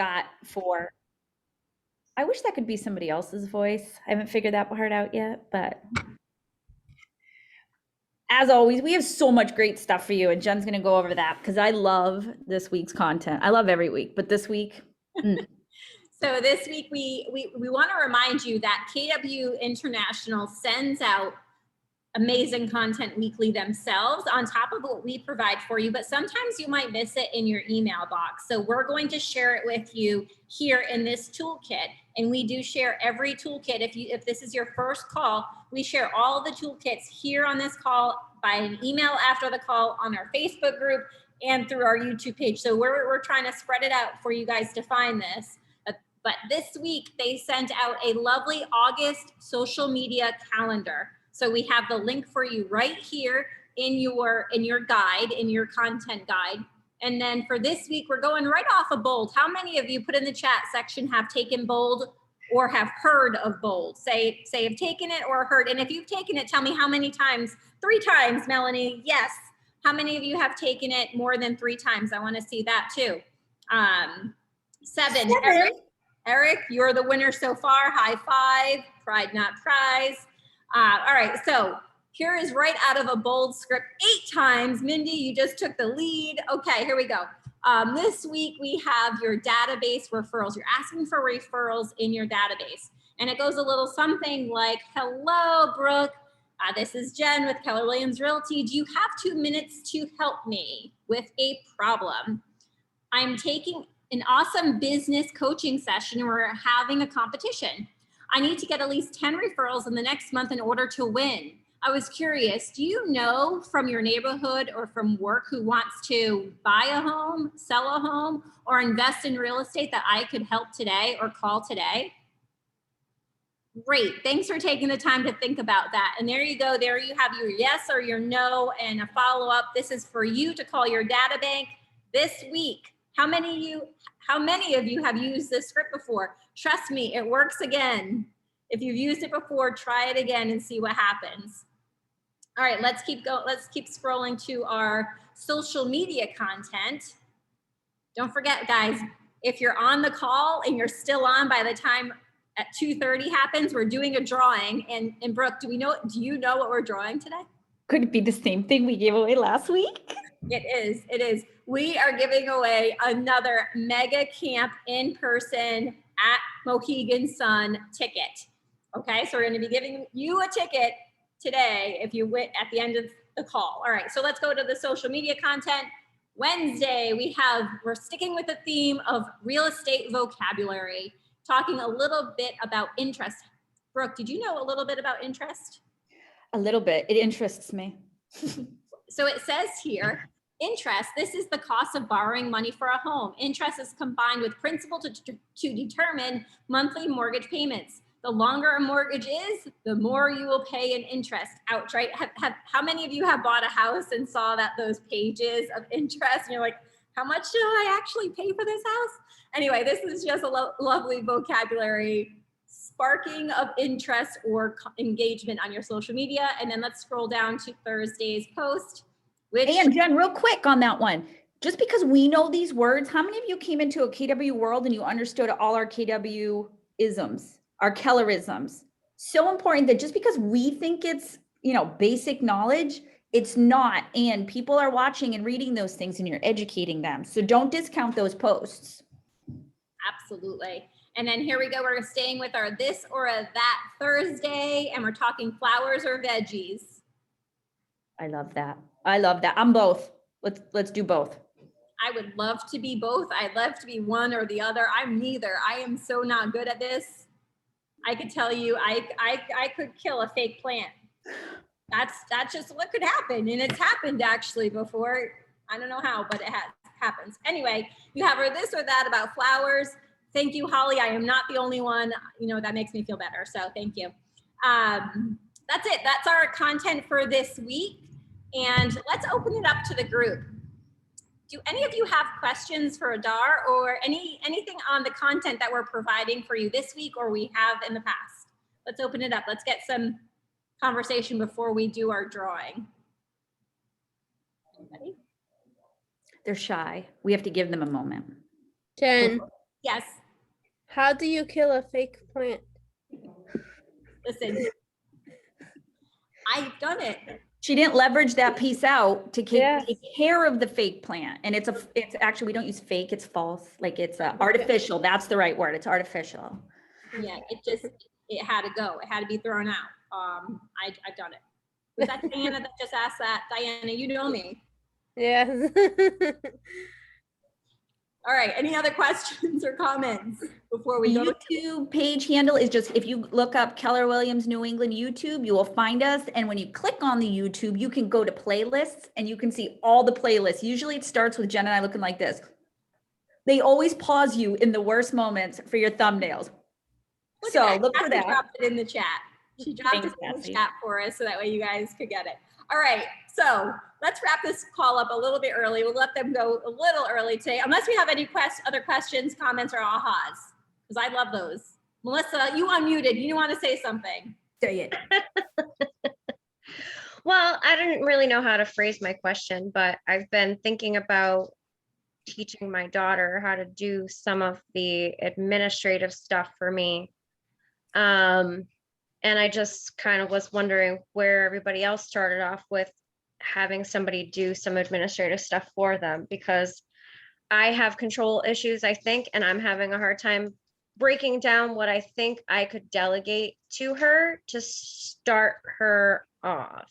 got for, I wish that could be somebody else's voice. I haven't figured that part out yet, but as always, we have so much great stuff for you, and Jen's going to go over that because I love this week's content. I love every week, but this week, So this week, we want to remind you that KW International sends out amazing content weekly themselves on top of what we provide for you, but sometimes you might miss it in your email box. So we're going to share it with you here in this toolkit. And we do share every toolkit. If this is your first call, we share all the toolkits here on this call by an email after the call on our Facebook group and through our YouTube page. So we're trying to spread it out for you guys to find this. But this week they sent out a lovely August social media calendar. So we have the link for you right here in your guide, in your content guide. And then for this week, we're going right off of Bold. How many of you, put in the chat section, have taken Bold or have heard of Bold? Say have taken it or heard. And if you've taken it, tell me how many times. 3 times, Melanie. Yes. How many of you have taken it more than 3 times? I want to see that too. 7. Eric, you're the winner so far. High five. Pride, not prize. All right, so here is right out of a Bold script 8 times. Mindy, you just took the lead. Okay, here we go. This week we have your database referrals. You're asking for referrals in your database. And it goes a little something like, hello, Brooke. This is Jen with Keller Williams Realty. Do you have 2 minutes to help me with a problem? I'm taking an awesome business coaching session and we're having a competition. I need to get at least 10 referrals in the next month in order to win. I was curious, do you know from your neighborhood or from work who wants to buy a home, sell a home, or invest in real estate that I could help today or call today? Great, thanks for taking the time to think about that. And there you go, there you have your yes or your no and a follow-up. This is for you to call your data bank this week. How many of you have used this script before? Trust me, it works again. If you've used it before, try it again and see what happens. All right, let's keep going. Let's keep scrolling to our social media content. Don't forget, guys, if you're on the call and you're still on by the time at 2:30 happens, we're doing a drawing. And Brooke, do you know what we're drawing today? could it be the same thing we gave away last week? It is. We are giving away another mega camp in person at Mohegan Sun ticket. Okay, so we're going to be giving you a ticket today if you win at the end of the call. All right, so let's go to the social media content. Wednesday, we're sticking with the theme of real estate vocabulary, talking a little bit about interest. Brooke, did you know a little bit about interest? A little bit. It interests me. So it says here, interest, this is the cost of borrowing money for a home. Interest is combined with principal to determine monthly mortgage payments. The longer a mortgage is, the more you will pay in interest. Ouch, right? How many of you have bought a house and saw those pages of interest and you're like, how much do I actually pay for this house? Anyway, this is just a lovely vocabulary sparking of interest or engagement on your social media. And then let's scroll down to Thursday's post. And Jen, real quick on that one, just because we know these words, how many of you came into a KW world and you understood all our KW isms, our Kellerisms? So important that just because we think it's, basic knowledge, it's not. And people are watching and reading those things and you're educating them. So don't discount those posts. Absolutely. And then here we go. We're staying with our this or a that Thursday, and we're talking flowers or veggies. I love that. I'm both. Let's do both. I would love to be both. I'd love to be one or the other. I'm neither. I am so not good at this. I could tell you, I could kill a fake plant. That's just what could happen, and it's happened actually before. I don't know how, but it happens. Anyway, you have our this or that about flowers. Thank you, Holly. I am not the only one. That makes me feel better. So thank you. That's it. That's our content for this week. And let's open it up to the group. Do any of you have questions for Adar or anything on the content that we're providing for you this week or we have in the past? Let's open it up. Let's get some conversation before we do our drawing. Anybody? They're shy. We have to give them a moment. Jen. Yes, How do you kill a fake plant? listen. I've done it. She didn't leverage that piece out to Yes. take care of the fake plant. And it's actually, we don't use fake, it's false. Like it's artificial. That's the right word. It's artificial. Yeah, it had to go. It had to be thrown out. I've done it. Was that Diana that just asked that? Diana, you know me. Yes. All right, any other questions or comments before we The go? YouTube page handle is just, if you look up Keller Williams New England YouTube, you will find us. And when you click on the YouTube, you can go to playlists and you can see all the playlists. Usually it starts with Jen and I looking like this. They always pause you in the worst moments for your thumbnails. Look So at that. look for Cassie that. dropped it in the chat. She dropped Thanks, it in the Cassie. chat for us so that way you guys could get it. All right, so let's wrap this call up a little bit early. We'll let them go a little early today, unless we have any other questions, comments, or ahas, because I love those. Melissa, you unmuted. You want to say something? Say it. Well, I didn't really know how to phrase my question, but I've been thinking about teaching my daughter how to do some of the administrative stuff for me. And I just kind of was wondering where everybody else started off with having somebody do some administrative stuff for them, because I have control issues, I think, and I'm having a hard time breaking down what I think I could delegate to her to start her off.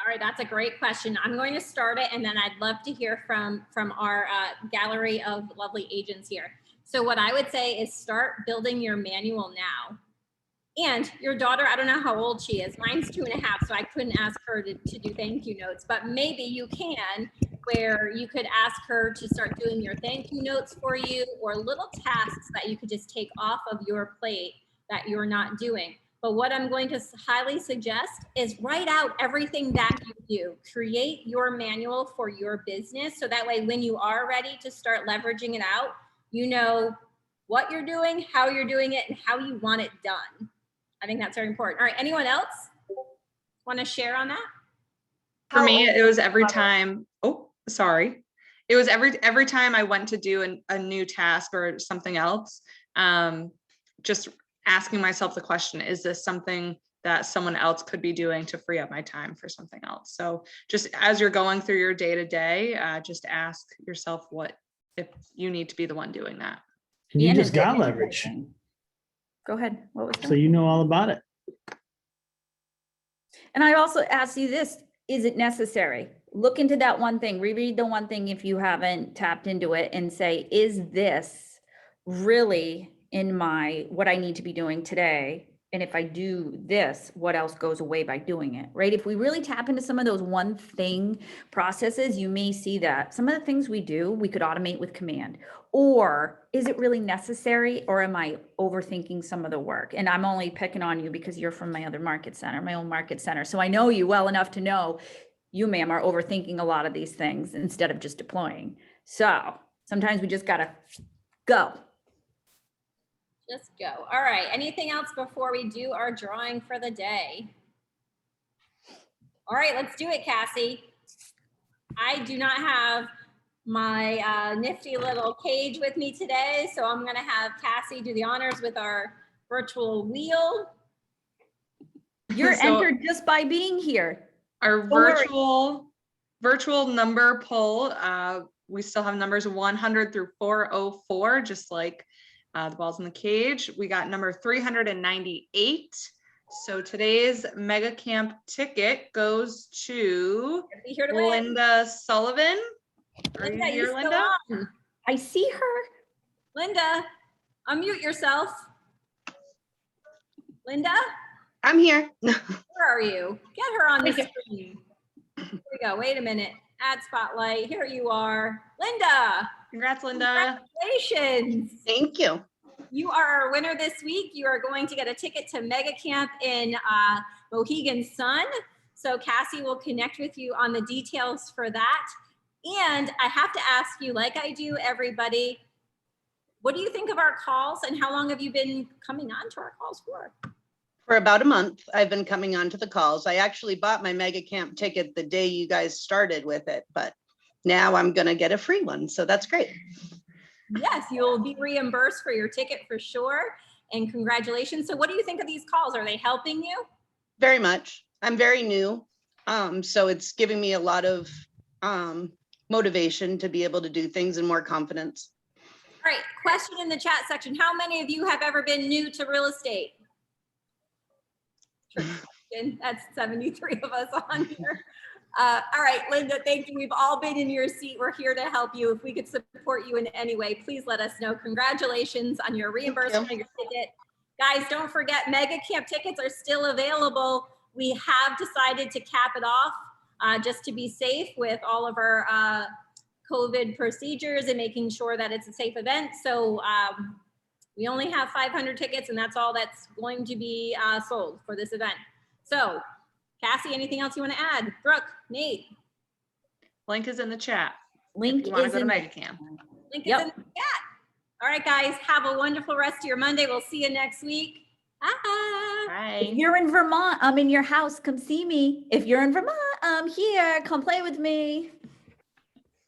All right, that's a great question. I'm going to start it, and then I'd love to hear from our gallery of lovely agents here. So what I would say is start building your manual now. And your daughter, I don't know how old she is. Mine's 2.5, so I couldn't ask her to do thank you notes, but maybe you can, where you could ask her to start doing your thank you notes for you, or little tasks that you could just take off of your plate that you're not doing. But what I'm going to highly suggest is write out everything that you do. Create your manual for your business, so that way when you are ready to start leveraging it out, you know what you're doing, how you're doing it, and how you want it done. I think that's very important. All right, anyone else want to share on that? For me, it was every time, oh, sorry. It was every time I went to do a new task or something else, just asking myself the question, is this something that someone else could be doing to free up my time for something else? So just as you're going through your day-to-day, just ask yourself what if you need to be the one doing that. And you And just it's got interesting. leverage, Go ahead. What was that? so you know all about it. And I also ask you this, is it necessary? Look into that one thing, reread the one thing if you haven't tapped into it, and say, is this really in what I need to be doing today? And if I do this, what else goes away by doing it, right? If we really tap into some of those one thing processes, you may see that some of the things we do, we could automate with command. Or is it really necessary, or am I overthinking some of the work? And I'm only picking on you because you're from my other market center, my own market center. So I know you well enough to know you, ma'am, are overthinking a lot of these things instead of just deploying. So sometimes we just gotta go. Just go. All right, anything else before we do our drawing for the day? All right, let's do it, Cassie. I do not have my nifty little cage with me today, so I'm gonna have Cassie do the honors with our virtual wheel. You're So entered just by being here. our worry. virtual number poll, we still have numbers 100 through 404, just like the balls in the cage. We got number 398. So today's Mega Camp ticket goes to Be here to win. Linda Sullivan. Are you Linda, here, still Linda? on? I see her. Linda, unmute yourself. Linda, I'm here. where are you? Get her on the Thank screen. Here we go. Wait a minute. Add spotlight. Here you are. Linda, Congrats, Linda. congratulations. Thank you. You are our winner this week. You are going to get a ticket to Mega Camp in Mohegan Sun. So Cassie will connect with you on the details for that. And I have to ask you, like I do everybody, what do you think of our calls, and how long have you been coming on to our calls for? For about a month, I've been coming on to the calls. I actually bought my Mega Camp ticket the day you guys started with it, but now I'm going to get a free one. So that's great. Yes, you'll be reimbursed for your ticket for sure. And congratulations. So what do you think of these calls? Are they helping you? Very much. I'm very new. So it's giving me a lot of motivation to be able to do things and more confidence. All right, question in the chat section. How many of you have ever been new to real estate? And that's 73 of us on here. All right, Linda, thank you. We've all been in your seat. We're here to help you. If we could support you in any way, please let us know. Congratulations on your reimbursement of your ticket. Guys, don't forget, Mega Camp tickets are still available. We have decided to cap it off just to be safe with all of our COVID procedures and making sure that it's a safe event. So we only have 500 tickets, and that's all that's going to be sold for this event. So Cassie, anything else you want to add? Brooke, Nate? Link is in the chat. Link You want to is go to in the- MegaCamp. Link Yep. is in the chat. All right, guys, have a wonderful rest of your Monday. We'll see you next week. Bye. Bye. If you're in Vermont, I'm in your house. Come see me. If you're in Vermont, I'm here. Come play with me.